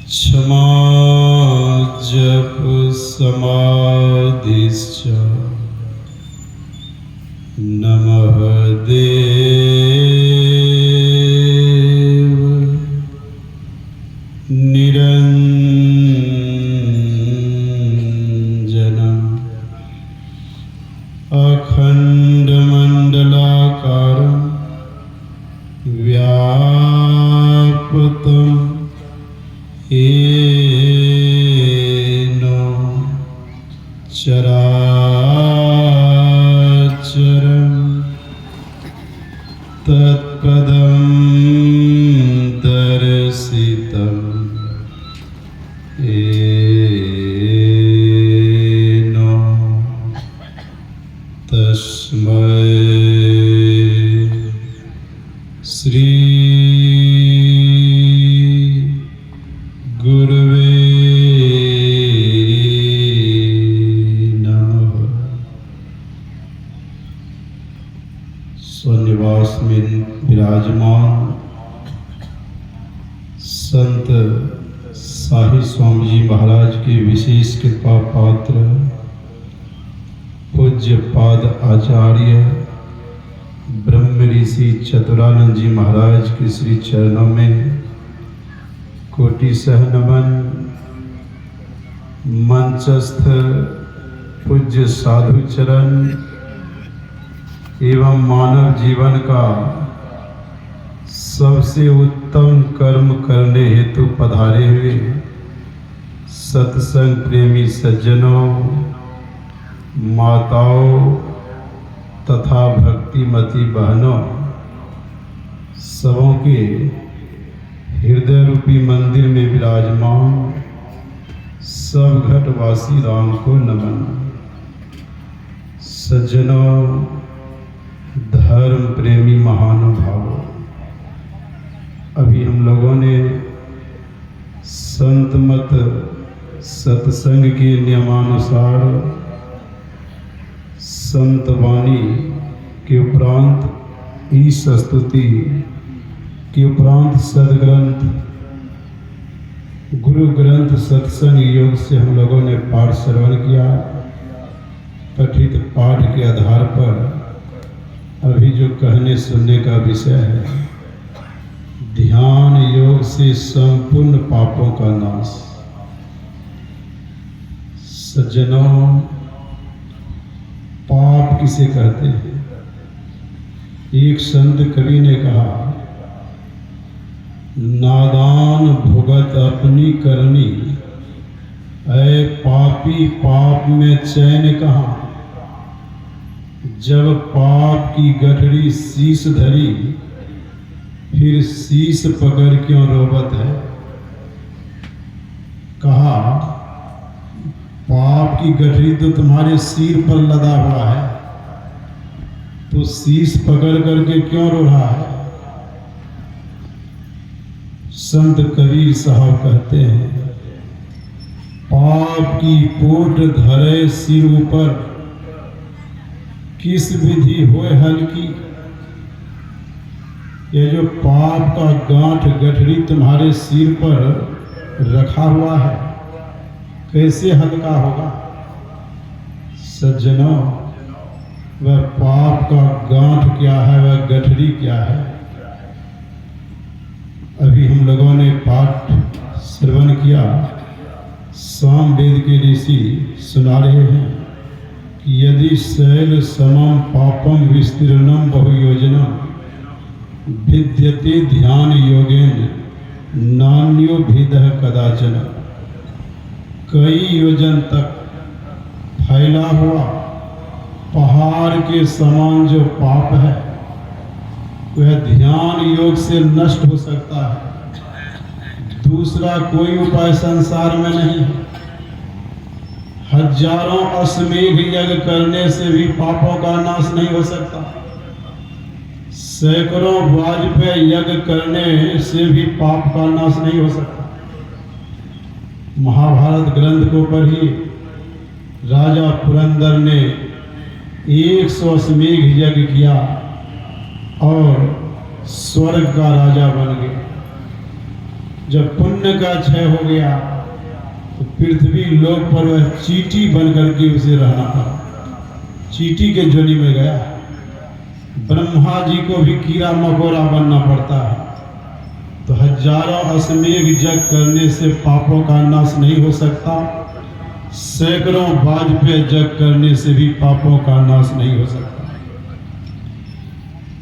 क्षमा जप समाधिश्च नमः देव निरञ्जनम् अखण्डमण्डलाकारं व्यापतं येन चराचरं तत्पदं दर्शितं येन तस्मै श्री गुरुवे नमः। स्वनिवास में विराजमान संत साहिब स्वामी जी महाराज के विशेष कृपा पात्र पूज्य पाद आचार्य ब्रह्म ऋषि चतुरानंद जी महाराज के श्री चरणों में कोटि सह नमन। मंचस्थ पूज्य साधु चरण एवं मानव जीवन का सबसे उत्तम कर्म करने हेतु पधारे हुए सत्संग प्रेमी सज्जनों, माताओं तथा भक्तिमती बहनों, सबों के हृदय रूपी मंदिर में विराजमान सब घटवासी राम को नमन। सज्जनों, धर्म प्रेमी महानुभावों, अभी हम लोगों ने संत मत सत्संग के नियमानुसार संत वाणी के उपरांत ईश स्तुति के उपरांत सदग्रंथ गुरु ग्रंथ सत्संग योग से हम लोगों ने पाठ श्रवण किया। पठित पाठ के आधार पर अभी जो कहने सुनने का विषय है, ध्यान योग से संपूर्ण पापों का नाश। सज्जनों, पाप किसे कहते हैं? एक संत कवि ने कहा, नादान भुगत अपनी करनी, ऐ पापी पाप में चैन कहाँ। जब पाप की गठरी शीश धरी, फिर शीश पकड़ क्यों रोबत है। कहा, पाप की गठरी तो तुम्हारे सिर पर लदा हुआ है, तो शीश पकड़ करके क्यों रो रहा है। संत कबीर साहब कहते हैं, पाप की पोट धरे सिर ऊपर, किस विधि होए हल्की। ये जो पाप का गांठ गठरी तुम्हारे सिर पर रखा हुआ है, कैसे हल्का होगा। सज्जनों, वह पाप का गांठ क्या है, वह गठरी क्या है। अभी हम लोगों ने पाठ श्रवण किया। सामवेद के ऋषि सुना रहे हैं कि यदि शैल समम पापम विस्तीर्णम बहुयोजनम विद्यते ध्यान योगेन नान्यो भेदः कदाचन। कई योजन तक फैला हुआ पहाड़ के समान जो पाप है, वह ध्यान योग से नष्ट हो सकता है। दूसरा कोई उपाय संसार में नहीं है। हजारों अश्वमेध यज्ञ करने से भी पापों का नाश नहीं हो सकता। सैकड़ों वाजपेय यज्ञ करने से भी पाप का नाश नहीं हो सकता। महाभारत ग्रंथ को पढ़िए, राजा पुरंदर ने 100 अश्वमेध यज्ञ किया और स्वर्ग का राजा बन गए। जब पुण्य का क्षय हो गया तो पृथ्वी लोक पर वह चींटी बन करके उसे रहना पड़ा, चींटी के जोनी में गया। ब्रह्मा जी को भी कीड़ा मकोड़ा बनना पड़ता है। तो हजारों अश्वमेघ यज्ञ करने से पापों का नाश नहीं हो सकता, सैकड़ों वाजपेय यज्ञ करने से भी पापों का नाश नहीं हो सकता।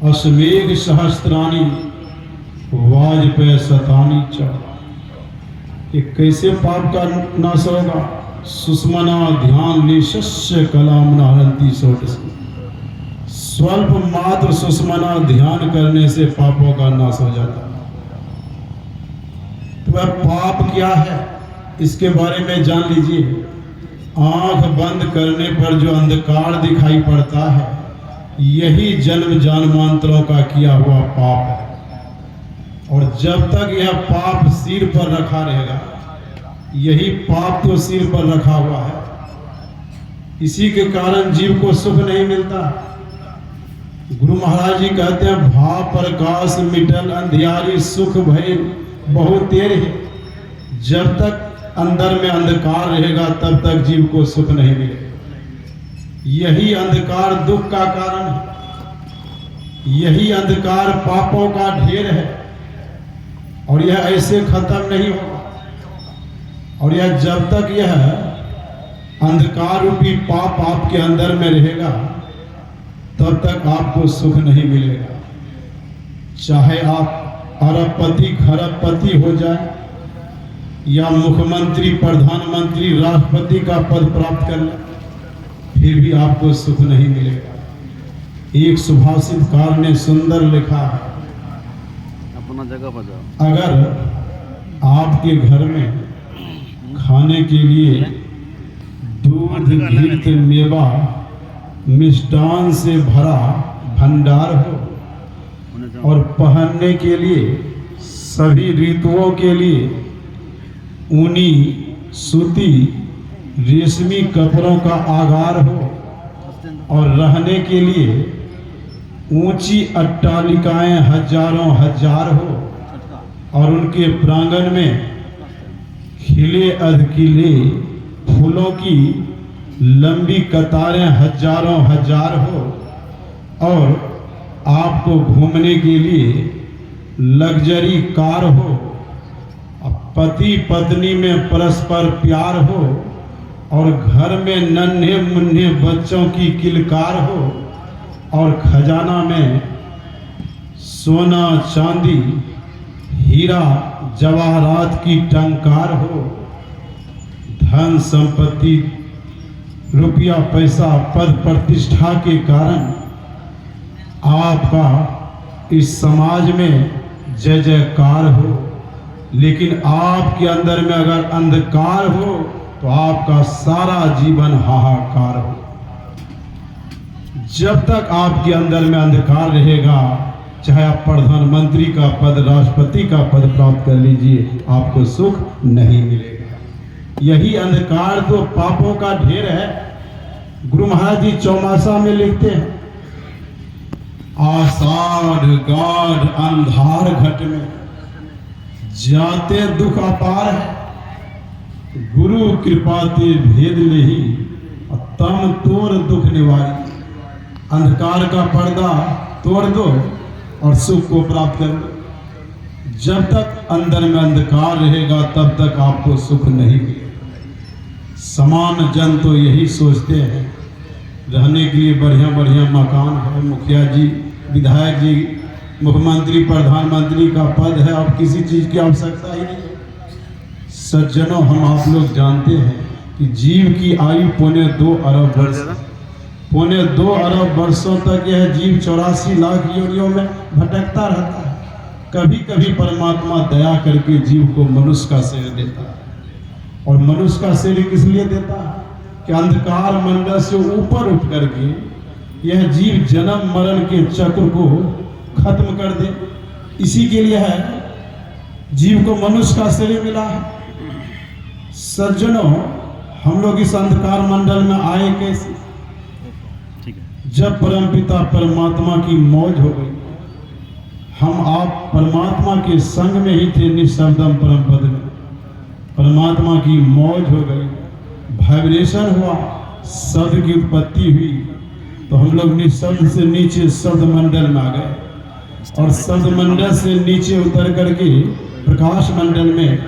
अश्वमेघ सहस्त्राणी वाजपेय शतानी च, ये कैसे पाप का नाश होगा? सुषमना ध्यान निशस्य कलामना हरंती सोटसी, स्वल्प मात्र सुषमना ध्यान करने से पापों का नाश हो जाता है। तो वह पाप क्या है इसके बारे में जान लीजिए। आंख बंद करने पर जो अंधकार दिखाई पड़ता है, यही जन्म जन्मांतरों का किया हुआ पाप है। और जब तक यह पाप सिर पर रखा रहेगा, यही पाप तो सिर पर रखा हुआ है, इसी के कारण जीव को सुख नहीं मिलता। गुरु महाराज जी कहते हैं, भाव प्रकाश मिटल अंधियारी सुख भय बहुत तेरे है। जब तक अंदर में अंधकार रहेगा तब तक जीव को सुख नहीं मिलेगा। यही अंधकार दुख का कारण है, यही अंधकार पापों का ढेर है, और यह ऐसे खत्म नहीं होगा। और यह जब तक यह अंधकार रूपी पाप आपके अंदर में रहेगा तब तक आपको सुख नहीं मिलेगा। चाहे आप अरबपति खरबपति हो जाए या मुख्यमंत्री प्रधानमंत्री राष्ट्रपति का पद प्राप्त कर ले, फिर भी आपको सुख नहीं मिलेगा। एक सुभाषितकार ने सुंदर लिखा है, अपना जगह पर जाओ। अगर आपके घर में खाने के लिए दूध घृत मेवा मिष्टान से भरा भंडार हो, और पहनने के लिए सभी ऋतुओं के लिए ऊनी सूती रेशमी कपड़ों का आगार हो, और रहने के लिए ऊंची अट्टालिकाएं हजारों हजार हो, और उनके प्रांगण में खिले अधखिले फूलों की लंबी कतारें हजारों हजार हो, और आपको घूमने के लिए लग्जरी कार हो, पति पत्नी में परस्पर प्यार हो, और घर में नन्हे मुन्ने बच्चों की किलकार हो, और खजाना में सोना चांदी हीरा जवाहरात की टंकार हो, धन संपत्ति रुपया पैसा पद प्रतिष्ठा के कारण आपका इस समाज में जय जयकार हो, लेकिन आपके अंदर में अगर अंधकार हो तो आपका सारा जीवन हाहाकार हो। जब तक आपके अंदर में अंधकार रहेगा, चाहे आप प्रधानमंत्री का पद राष्ट्रपति का पद प्राप्त कर लीजिए, आपको सुख नहीं मिलेगा। यही अंधकार तो पापों का ढेर है। गुरु महाराज जी चौमासा में लिखते हैं, आषाढ़ गाढ़ अंधार घट में जाते दुख अपार है, गुरु कृपा ते भेद नहीं तम तोड़ दुख निवारी। अंधकार का पर्दा तोड़ दो और सुख को प्राप्त कर लो। जब तक अंदर में अंधकार रहेगा तब तक आपको सुख नहीं मिलेगा। समान जन तो यही सोचते हैं, रहने के लिए बढ़िया बढ़िया मकान है, मुखिया जी विधायक जी मुख्यमंत्री प्रधानमंत्री का पद है, अब किसी चीज की आवश्यकता ही नहीं है। सज्जनों, हम आप लोग जानते हैं कि जीव की आयु पौने 2 अरब वर्ष, पौने 2 अरब वर्षों तक यह जीव 84 लाख योनियों में भटकता रहता है। कभी कभी परमात्मा दया करके जीव को मनुष्य का शरीर देता है, और मनुष्य का शरीर किस लिए देता है कि अंधकार मंडल से ऊपर उठ करके यह जीव जन्म मरण के चक्र को खत्म कर दे। इसी के लिए है जीव को मनुष्य का शरीर मिला है। सज्जनों, हम लोग इस अंधकार मंडल में आए कैसे? जब परमपिता परमात्मा की मौज हो गई, हम आप परमात्मा के संग में ही थे, निशब्दम परम पद में। परमात्मा की मौज हो गई, वाइब्रेशन हुआ, शब्द की उत्पत्ति हुई, तो हम लोग निशब्द से नीचे शब्द मंडल में आ गए, और शब्द मंडल से नीचे उतर करके प्रकाश मंडल में,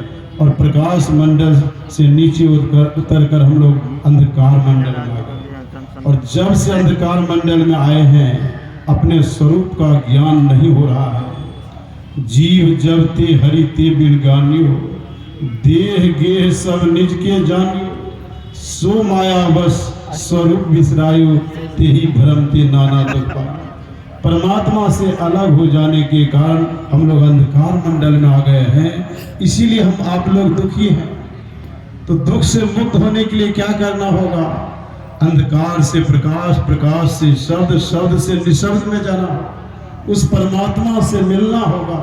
और प्रकाश मंडल से नीचे उतर कर हम लोग अंधकार मंडल में आ गए। और जब से अंधकार मंडल में आए हैं, अपने स्वरूप का ज्ञान नहीं हो रहा है। जीव जब ते हरि ते बिन गानियो, देह गेह सब निज के जानियो, सो माया बस स्वरूप विसरायो, ते ही भ्रम ते नाना दुख पायो। परमात्मा से अलग हो जाने के कारण हम लोग अंधकार मंडल में आ गए हैं, इसीलिए हम आप लोग दुखी हैं। तो दुख से मुक्त होने के लिए क्या करना होगा? अंधकार से प्रकाश, प्रकाश से शब्द, शब्द से निशब्द में जाना, उस परमात्मा से मिलना होगा,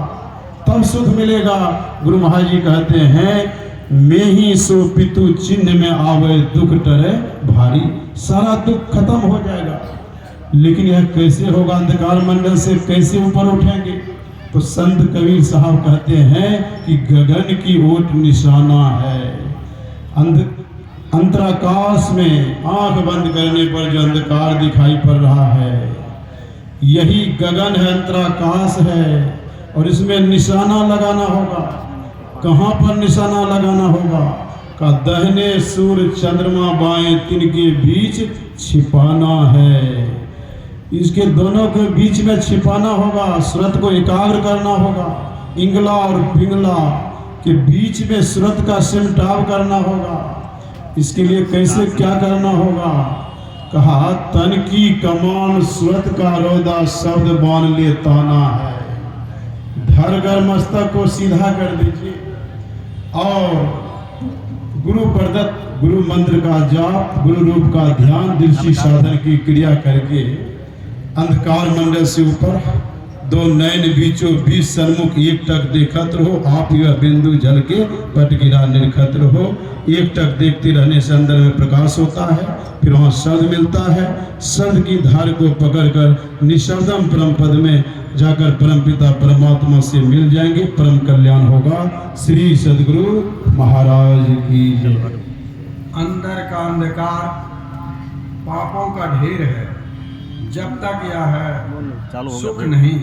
तब सुख मिलेगा। गुरु महाराज जी कहते हैं, मैं ही सो पितु चिन्ह में आवे, दुख टरे भारी। सारा दुख खत्म हो जाएगा, लेकिन यह कैसे होगा? अंधकार मंडल से कैसे ऊपर उठेंगे? तो संत कबीर साहब कहते हैं कि गगन की ओट निशाना है। अंतराकाश में आंख बंद करने पर जो अंधकार दिखाई पड़ रहा है, यही गगन है, अंतराकाश है, और इसमें निशाना लगाना होगा। कहाँ पर निशाना लगाना होगा? का दाहिने सूर्य चंद्रमा, बाएं तिनके बीच छिपाना है। इसके दोनों के बीच में छिपाना होगा, सूरत को एकाग्र करना होगा। इंगला और पिंगला के बीच में सूरत का सिमटाव करना होगा। इसके लिए कैसे क्या करना होगा? कहा, तन की कमान सूरत का रौदा, शब्द बान ले ताना है। धर कर मस्तक को सीधा कर दीजिए, और गुरु प्रदत्त गुरु मंत्र का जाप, गुरु रूप का ध्यान, दृष्टि साधन की क्रिया करके अंधकार मंडल से ऊपर दो नयन बीचों बीच सन्मुख एकटक देखत रहो। आप यह बिंदु जल के पट गिरा निरखत रहो। एकटक देखते रहने से अंदर में प्रकाश होता है, फिर वहाँ शब्द मिलता है। शब्द की धार को पकड़कर निशब्दम परम पद में जाकर परमपिता परमात्मा से मिल जाएंगे, परम कल्याण होगा। श्री सद्गुरु महाराज की जय। अंदर का अंधकार पापों का ढेर है, जब तक यह है चालू हो गया सुख फिर। नहीं।